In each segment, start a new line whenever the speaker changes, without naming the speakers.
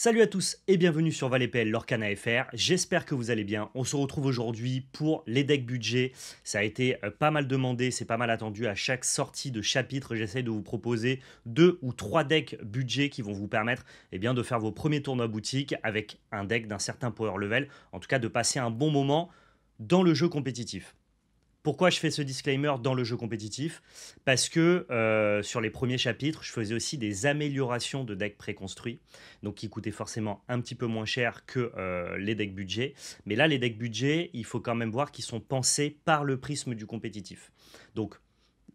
Salut à tous et bienvenue sur ValetPL Lorcana FR, j'espère que vous allez bien. On se retrouve aujourd'hui pour les decks budget. Ça a été pas mal demandé, c'est pas mal attendu. À chaque sortie de chapitre, j'essaie de vous proposer 2 ou 3 decks budget qui vont vous permettre de faire vos premiers tournois boutique avec un deck d'un certain power level. En tout cas de passer un bon moment dans le jeu compétitif. Pourquoi je fais ce disclaimer dans le jeu compétitif? Parce que sur les premiers chapitres, je faisais aussi des améliorations de decks préconstruits, donc qui coûtaient forcément un petit peu moins cher que les decks budget. Mais là, les decks budget, il faut quand même voir qu'ils sont pensés par le prisme du compétitif. Donc,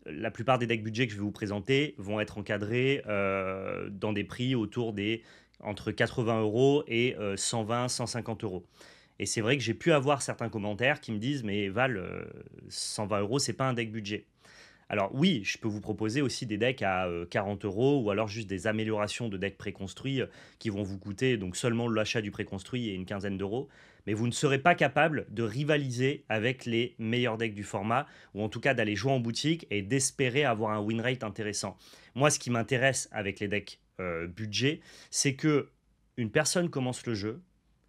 la plupart des decks budget que je vais vous présenter vont être encadrés dans des prix autour des entre 80 euros et 120-150 euros. Et c'est vrai que j'ai pu avoir certains commentaires qui me disent mais Val, 120 euros, c'est pas un deck budget. Alors oui, je peux vous proposer aussi des decks à 40 euros ou alors juste des améliorations de decks préconstruits qui vont vous coûter donc seulement l'achat du préconstruit et une quinzaine d'euros. Mais vous ne serez pas capable de rivaliser avec les meilleurs decks du format ou en tout cas d'aller jouer en boutique et d'espérer avoir un win rate intéressant. Moi, ce qui m'intéresse avec les decks budget, c'est que une personne commence le jeu,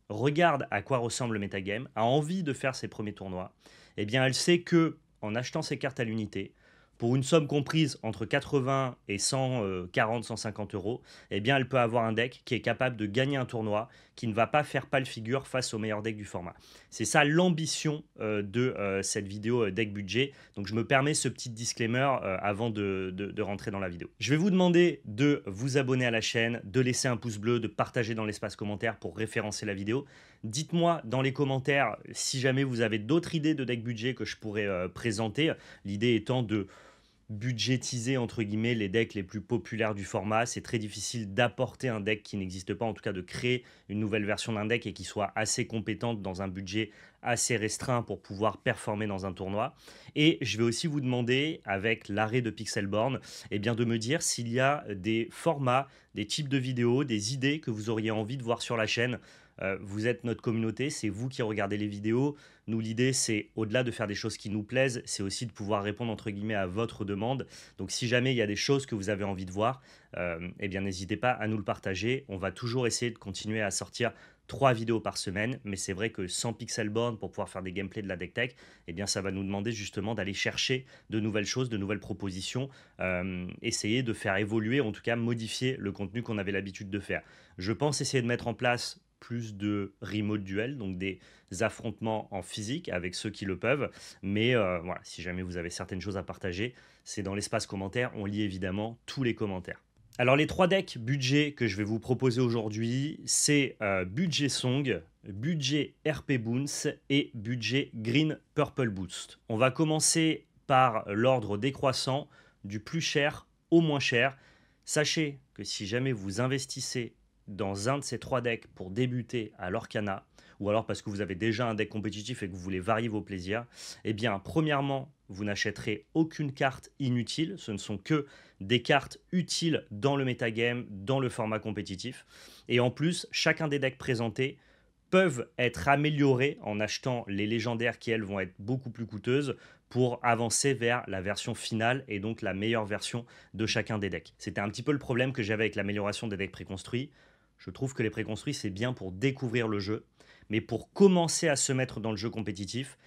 regarde à quoi ressemble le metagame, a envie de faire ses premiers tournois, eh bien elle sait que en achetant ses cartes à l'unité, pour une somme comprise entre 80 et 140, 150 euros, eh bien elle peut avoir un deck qui est capable de gagner un tournoi, qui ne va pas faire pâle figure face au meilleur deck du format. C'est ça l'ambition de cette vidéo deck budget. Donc je me permets ce petit disclaimer avant de rentrer dans la vidéo. Je vais vous demander de vous abonner à la chaîne, de laisser un pouce bleu, de partager dans l'espace commentaire pour référencer la vidéo. Dites-moi dans les commentaires si jamais vous avez d'autres idées de deck budget que je pourrais présenter. L'idée étant de budgétiser entre guillemets les decks les plus populaires du format. C'est très difficile d'apporter un deck qui n'existe pas, en tout cas de créer une nouvelle version d'un deck et qui soit assez compétente dans un budget assez restreint pour pouvoir performer dans un tournoi. Et je vais aussi vous demander, avec l'arrêt de Pixelborn, de me dire s'il y a des formats, des types de vidéos, des idées que vous auriez envie de voir sur la chaîne. Vous êtes notre communauté, c'est vous qui regardez les vidéos. Nous, l'idée, c'est au-delà de faire des choses qui nous plaisent, c'est aussi de pouvoir répondre entre guillemets à votre demande. Donc, si jamais il y a des choses que vous avez envie de voir, n'hésitez pas à nous le partager. On va toujours essayer de continuer à sortir 3 vidéos par semaine, mais c'est vrai que sans Pixelborn pour pouvoir faire des gameplays de la deck tech, ça va nous demander justement d'aller chercher de nouvelles choses, de nouvelles propositions, essayer de faire évoluer, en tout cas modifier le contenu qu'on avait l'habitude de faire. Je pense essayer de mettre en place plus de remote duel, donc des affrontements en physique avec ceux qui le peuvent. Mais voilà, si jamais vous avez certaines choses à partager, c'est dans l'espace commentaire. On lit évidemment tous les commentaires. Alors les 3 decks budget que je vais vous proposer aujourd'hui, c'est budget Song, budget RP Boons et budget Green Purple Boost. On va commencer par l'ordre décroissant, du plus cher au moins cher. Sachez que si jamais vous investissez dans un de ces 3 decks pour débuter à l'Orcana, ou alors parce que vous avez déjà un deck compétitif et que vous voulez varier vos plaisirs, premièrement, vous n'achèterez aucune carte inutile. Ce ne sont que des cartes utiles dans le metagame, dans le format compétitif. Et en plus, chacun des decks présentés peuvent être améliorés en achetant les légendaires qui, elles, vont être beaucoup plus coûteuses pour avancer vers la version finale et donc la meilleure version de chacun des decks. C'était un petit peu le problème que j'avais avec l'amélioration des decks préconstruits. Je trouve que les préconstruits, c'est bien pour découvrir le jeu, mais pour commencer à se mettre dans le jeu compétitif,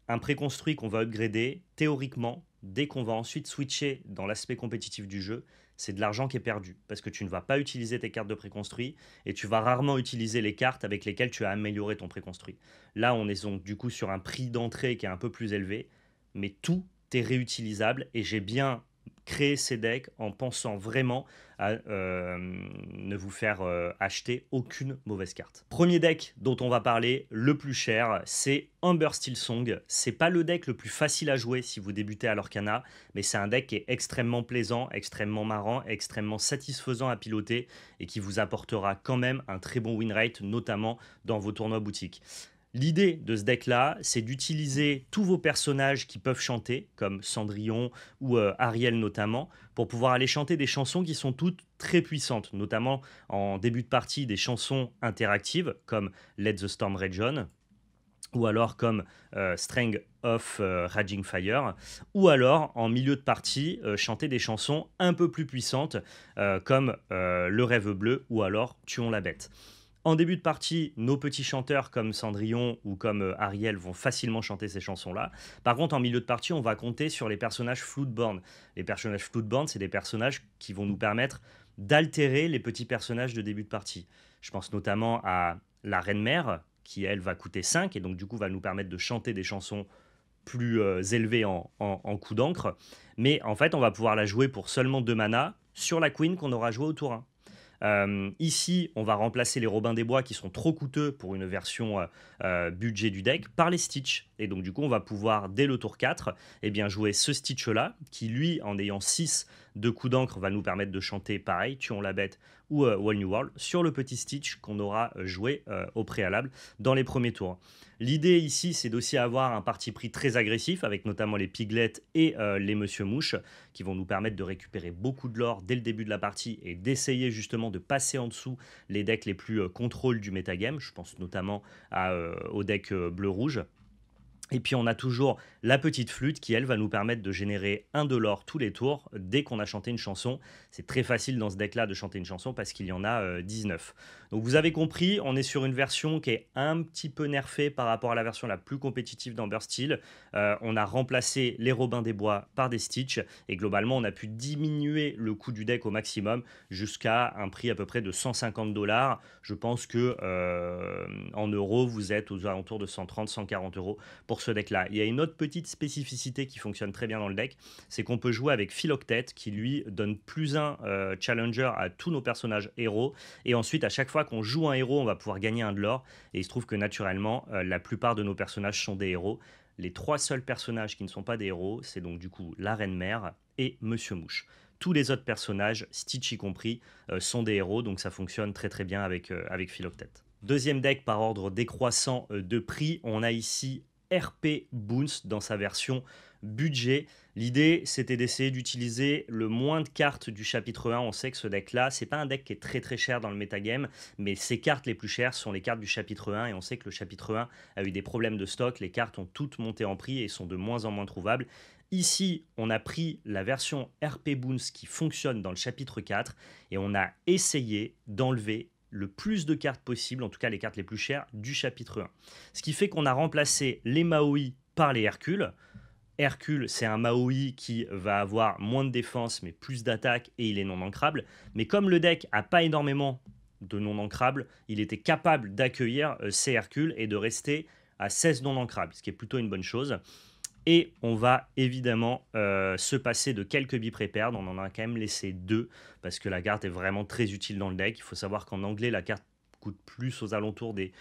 un préconstruit qu'on va upgrader, théoriquement, dès qu'on va ensuite switcher dans l'aspect compétitif du jeu, c'est de l'argent qui est perdu, parce que tu ne vas pas utiliser tes cartes de préconstruit, et tu vas rarement utiliser les cartes avec lesquelles tu as amélioré ton préconstruit. Là, on est donc du coup sur un prix d'entrée qui est un peu plus élevé, mais tout est réutilisable, et j'ai bien créé ces decks en pensant vraiment à ne vous faire acheter aucune mauvaise carte. Premier deck dont on va parler, le plus cher, c'est Amber Steel Song. C'est pas le deck le plus facile à jouer si vous débutez à l'Orcana, mais c'est un deck qui est extrêmement plaisant, extrêmement marrant, extrêmement satisfaisant à piloter et qui vous apportera quand même un très bon win rate, notamment dans vos tournois boutiques. L'idée de ce deck-là, c'est d'utiliser tous vos personnages qui peuvent chanter, comme Cendrillon ou Ariel notamment, pour pouvoir aller chanter des chansons qui sont toutes très puissantes, notamment en début de partie des chansons interactives, comme Let the Storm Rage On, ou alors comme Strength of Raging Fire, ou alors en milieu de partie, chanter des chansons un peu plus puissantes comme Le Rêve Bleu ou alors Tuons la Bête. En début de partie, nos petits chanteurs comme Cendrillon ou comme Ariel vont facilement chanter ces chansons-là. Par contre, en milieu de partie, on va compter sur les personnages Floodborn. Les personnages Floodborn, c'est des personnages qui vont nous permettre d'altérer les petits personnages de début de partie. Je pense notamment à la Reine-Mère, qui elle va coûter 5 et donc du coup va nous permettre de chanter des chansons plus élevées en coup d'encre. Mais en fait, on va pouvoir la jouer pour seulement 2 mana sur la Queen qu'on aura joué au tour 1. Ici, on va remplacer les Robins des Bois qui sont trop coûteux pour une version budget du deck par les Stitch. Et donc, du coup, on va pouvoir, dès le tour 4, eh bien, jouer ce Stitch-là, qui lui, en ayant 6 de coups d'encre, va nous permettre de chanter pareil, Tuons la Bête ou Wall New World, sur le petit Stitch qu'on aura joué au préalable dans les premiers tours. L'idée ici, c'est d'aussi avoir un parti pris très agressif, avec notamment les Piglets et les Monsieur Mouche, qui vont nous permettre de récupérer beaucoup de l'or dès le début de la partie et d'essayer justement de passer en dessous les decks les plus contrôle du metagame. Je pense notamment au deck bleu-rouge. Et puis on a toujours la petite flûte qui, elle, va nous permettre de générer un de l'or tous les tours dès qu'on a chanté une chanson. C'est très facile dans ce deck-là de chanter une chanson parce qu'il y en a 19. Donc vous avez compris, on est sur une version qui est un petit peu nerfée par rapport à la version la plus compétitive d'Amber Steel. On a remplacé les Robins des Bois par des Stitch et globalement on a pu diminuer le coût du deck au maximum jusqu'à un prix à peu près de 150 $. Je pense que en euros, vous êtes aux alentours de 130-140 € pour ce deck-là. Il y a une autre petite spécificité qui fonctionne très bien dans le deck, c'est qu'on peut jouer avec Philoctete qui lui donne +1 challenger à tous nos personnages héros et ensuite à chaque fois qu'on joue un héros on va pouvoir gagner un de l'or et il se trouve que naturellement la plupart de nos personnages sont des héros. Les 3 seuls personnages qui ne sont pas des héros, c'est donc du coup la Reine-Mère et Monsieur Mouche. Tous les autres personnages, Stitch y compris, sont des héros, donc ça fonctionne très très bien avec Philoctete. Deuxième deck par ordre décroissant de prix, on a ici RP Boons dans sa version budget. L'idée, c'était d'essayer d'utiliser le moins de cartes du chapitre 1. On sait que ce deck-là, c'est pas un deck qui est très très cher dans le metagame, mais ces cartes les plus chères sont les cartes du chapitre 1, et on sait que le chapitre 1 a eu des problèmes de stock, les cartes ont toutes monté en prix et sont de moins en moins trouvables. Ici, on a pris la version RP Boons qui fonctionne dans le chapitre 4, et on a essayé d'enlever le plus de cartes possible, en tout cas les cartes les plus chères du chapitre 1. Ce qui fait qu'on a remplacé les Maui par les Hercules. Hercule, c'est un Maui qui va avoir moins de défense mais plus d'attaque et il est non ancrable. Mais comme le deck a pas énormément de non ancrables, il était capable d'accueillir ces Hercules et de rester à 16 non ancrables, ce qui est plutôt une bonne chose. Et on va évidemment se passer de quelques bipréperdes. On en a quand même laissé 2 parce que la carte est vraiment très utile dans le deck. Il faut savoir qu'en anglais, la carte coûte plus aux alentours des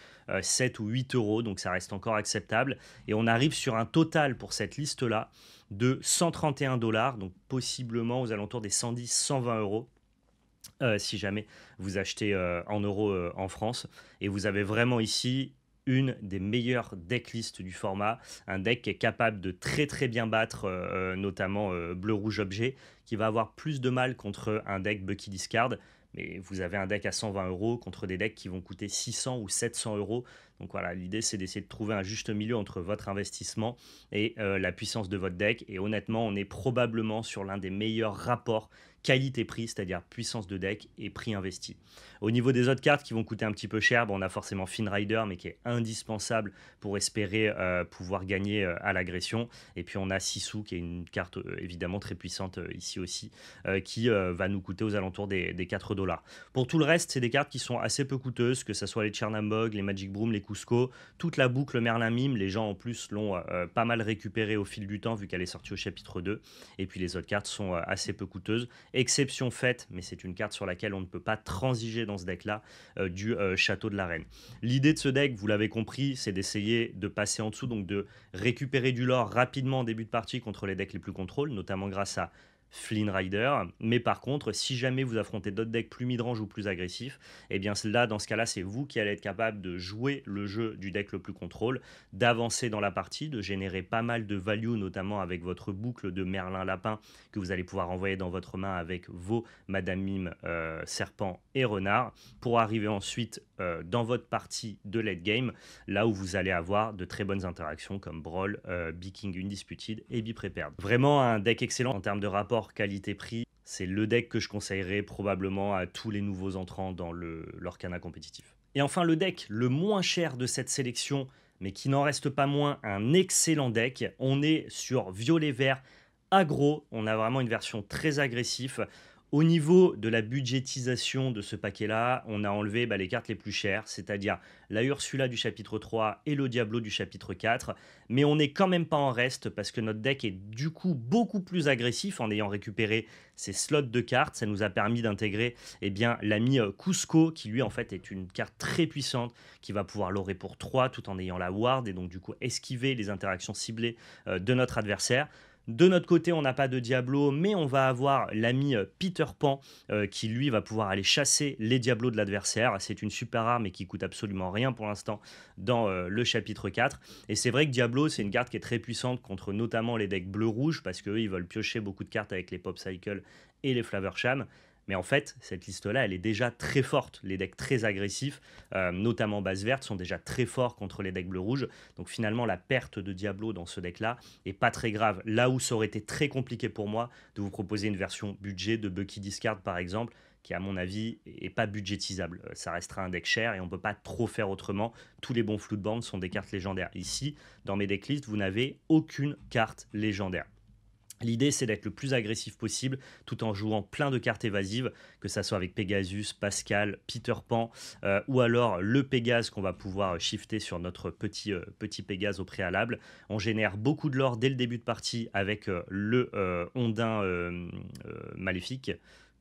7 ou 8 €, donc ça reste encore acceptable. Et on arrive sur un total pour cette liste-là de 131 $, donc possiblement aux alentours des 110-120 €. Si jamais vous achetez en euros en France. Et vous avez vraiment ici une des meilleures decklists du format, un deck qui est capable de très très bien battre notamment bleu-rouge objet, qui va avoir plus de mal contre un deck Bucky Discard, mais vous avez un deck à 120 € contre des decks qui vont coûter 600 ou 700 €. Donc voilà, l'idée c'est d'essayer de trouver un juste milieu entre votre investissement et la puissance de votre deck. Et honnêtement, on est probablement sur l'un des meilleurs rapports qualité-prix, c'est-à-dire puissance de deck et prix investi. Au niveau des autres cartes qui vont coûter un petit peu cher, on a forcément Finrider, mais qui est indispensable pour espérer pouvoir gagner à l'agression. Et puis on a Sisu, qui est une carte évidemment très puissante ici aussi, qui va nous coûter aux alentours des 4 $. Pour tout le reste, c'est des cartes qui sont assez peu coûteuses, que ce soit les Chernambog, les Magic Broom, les Cusco, toute la boucle Merlin Mime. Les gens en plus l'ont pas mal récupéré au fil du temps, vu qu'elle est sortie au chapitre 2. Et puis les autres cartes sont assez peu coûteuses. Exception faite, mais c'est une carte sur laquelle on ne peut pas transiger dans ce deck-là, du Château de la Reine. L'idée de ce deck, vous l'avez compris, c'est d'essayer de passer en dessous, donc de récupérer du lore rapidement en début de partie contre les decks les plus contrôles, notamment grâce à Flynn Rider, mais par contre, si jamais vous affrontez d'autres decks plus midrange ou plus agressifs, eh bien là, dans ce cas-là, c'est vous qui allez être capable de jouer le jeu du deck le plus contrôle, d'avancer dans la partie, de générer pas mal de value, notamment avec votre boucle de Merlin Lapin que vous allez pouvoir envoyer dans votre main avec vos Madame Mime, Serpent et Renard, pour arriver ensuite dans votre partie de late game, là où vous allez avoir de très bonnes interactions comme Brawl, Bee King Undisputed et Be Prepared. Vraiment un deck excellent en termes de rapport qualité-prix. C'est le deck que je conseillerais probablement à tous les nouveaux entrants dans l'Orcana compétitif. Et enfin, le deck le moins cher de cette sélection, mais qui n'en reste pas moins un excellent deck. On est sur violet-vert aggro. On a vraiment une version très agressive. Au niveau de la budgétisation de ce paquet-là, on a enlevé les cartes les plus chères, c'est-à-dire la Ursula du chapitre 3 et le Diablo du chapitre 4, mais on n'est quand même pas en reste parce que notre deck est du coup beaucoup plus agressif en ayant récupéré ces slots de cartes. Ça nous a permis d'intégrer l'ami Cusco, qui lui en fait est une carte très puissante, qui va pouvoir l'aurer pour 3 tout en ayant la ward et donc du coup esquiver les interactions ciblées de notre adversaire. De notre côté, on n'a pas de Diablo, mais on va avoir l'ami Peter Pan qui lui va pouvoir aller chasser les Diablos de l'adversaire. C'est une super arme et qui coûte absolument rien pour l'instant dans le chapitre 4. Et c'est vrai que Diablo, c'est une carte qui est très puissante contre notamment les decks bleu-rouge parce qu'eux, ils veulent piocher beaucoup de cartes avec les Pop Cycle et les Flavor Sham. Mais en fait, cette liste-là, elle est déjà très forte. Les decks très agressifs, notamment base verte, sont déjà très forts contre les decks bleu-rouge. Donc finalement, la perte de Diablo dans ce deck-là est pas très grave. Là où ça aurait été très compliqué pour moi de vous proposer une version budget de Bucky Discard, par exemple, qui à mon avis est pas budgétisable. Ça restera un deck cher et on peut pas trop faire autrement. Tous les bons Floodborn sont des cartes légendaires. Ici, dans mes decklists, vous n'avez aucune carte légendaire. L'idée, c'est d'être le plus agressif possible tout en jouant plein de cartes évasives, que ça soit avec Pegasus, Pascal, Peter Pan, ou alors le Pégase qu'on va pouvoir shifter sur notre petit Pégase au préalable. On génère beaucoup de lore dès le début de partie avec le Ondin maléfique.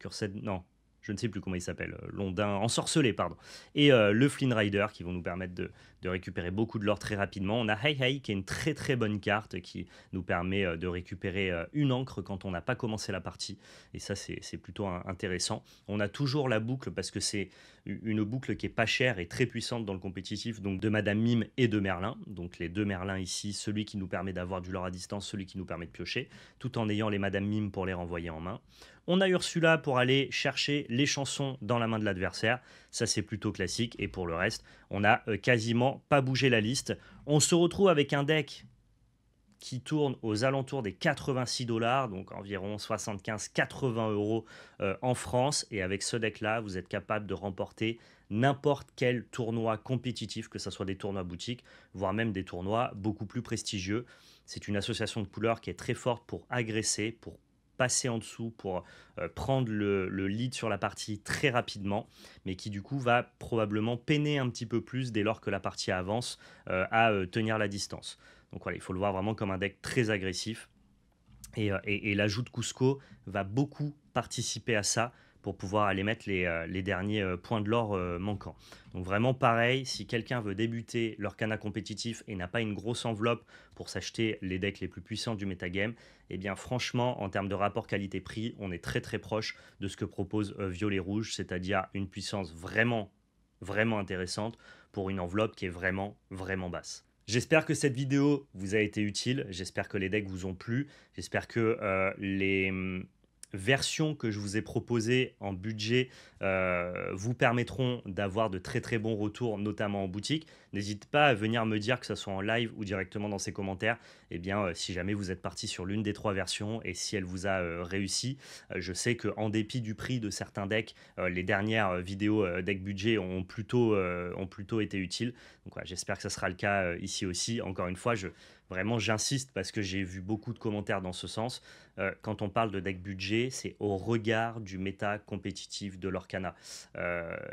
Cursed, non, je ne sais plus comment il s'appelle, l'Ondin ensorcelé, pardon, et le Flynn Rider qui vont nous permettre de récupérer beaucoup de l'or très rapidement. On a Hey Hey qui est une très très bonne carte qui nous permet de récupérer une encre quand on n'a pas commencé la partie, et ça c'est plutôt intéressant. On a toujours la boucle parce que c'est une boucle qui est pas chère et très puissante dans le compétitif, donc de Madame Mime et de Merlin, donc les deux Merlins ici, celui qui nous permet d'avoir du lore à distance, celui qui nous permet de piocher, tout en ayant les Madame Mime pour les renvoyer en main. On a Ursula pour aller chercher les chansons dans la main de l'adversaire, ça c'est plutôt classique, et pour le reste, on a quasiment pas bougé la liste. On se retrouve avec un deck qui tourne aux alentours des 86 $, donc environ 75-80 euros en France, et avec ce deck-là, vous êtes capable de remporter n'importe quel tournoi compétitif, que ce soit des tournois boutiques, voire même des tournois beaucoup plus prestigieux. C'est une association de couleurs qui est très forte pour agresser, pour passer en dessous, pour prendre le lead sur la partie très rapidement, mais qui du coup va probablement peiner un petit peu plus dès lors que la partie avance à tenir la distance. Donc voilà, il faut le voir vraiment comme un deck très agressif. Et l'ajout de Cusco va beaucoup participer à ça pour pouvoir aller mettre les derniers points de l'or manquants. Donc vraiment pareil, si quelqu'un veut débuter l'Orcana compétitif et n'a pas une grosse enveloppe pour s'acheter les decks les plus puissants du metagame, eh bien franchement, en termes de rapport qualité-prix, on est très très proche de ce que propose Violet-Rouge, c'est-à-dire une puissance vraiment, vraiment intéressante pour une enveloppe qui est vraiment, vraiment basse. J'espère que cette vidéo vous a été utile, j'espère que les decks vous ont plu, j'espère que les versions que je vous ai proposées en budget vous permettront d'avoir de très très bons retours, notamment en boutique. N'hésitez pas à venir me dire, que ce soit en live ou directement dans ces commentaires, si jamais vous êtes parti sur l'une des 3 versions et si elle vous a réussi. Je sais qu'en dépit du prix de certains decks, les dernières vidéos deck budget ont plutôt été utiles. Donc voilà, j'espère que ça sera le cas ici aussi. Encore une fois, vraiment j'insiste parce que j'ai vu beaucoup de commentaires dans ce sens. Quand on parle de deck budget, c'est au regard du méta compétitif de l'Orcana.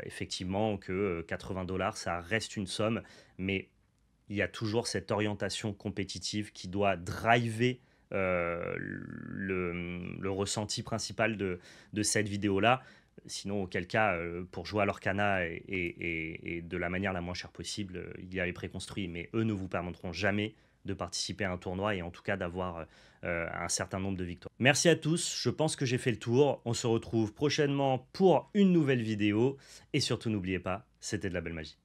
Effectivement que 80 $, ça reste une somme, mais il y a toujours cette orientation compétitive qui doit driver le ressenti principal de cette vidéo-là. Sinon, auquel cas, pour jouer à l'Orcana et de la manière la moins chère possible, il y a les préconstruits, mais eux ne vous permettront jamais de participer à un tournoi et en tout cas d'avoir un certain nombre de victoires. Merci à tous, je pense que j'ai fait le tour. On se retrouve prochainement pour une nouvelle vidéo et surtout n'oubliez pas, c'était de la belle magie.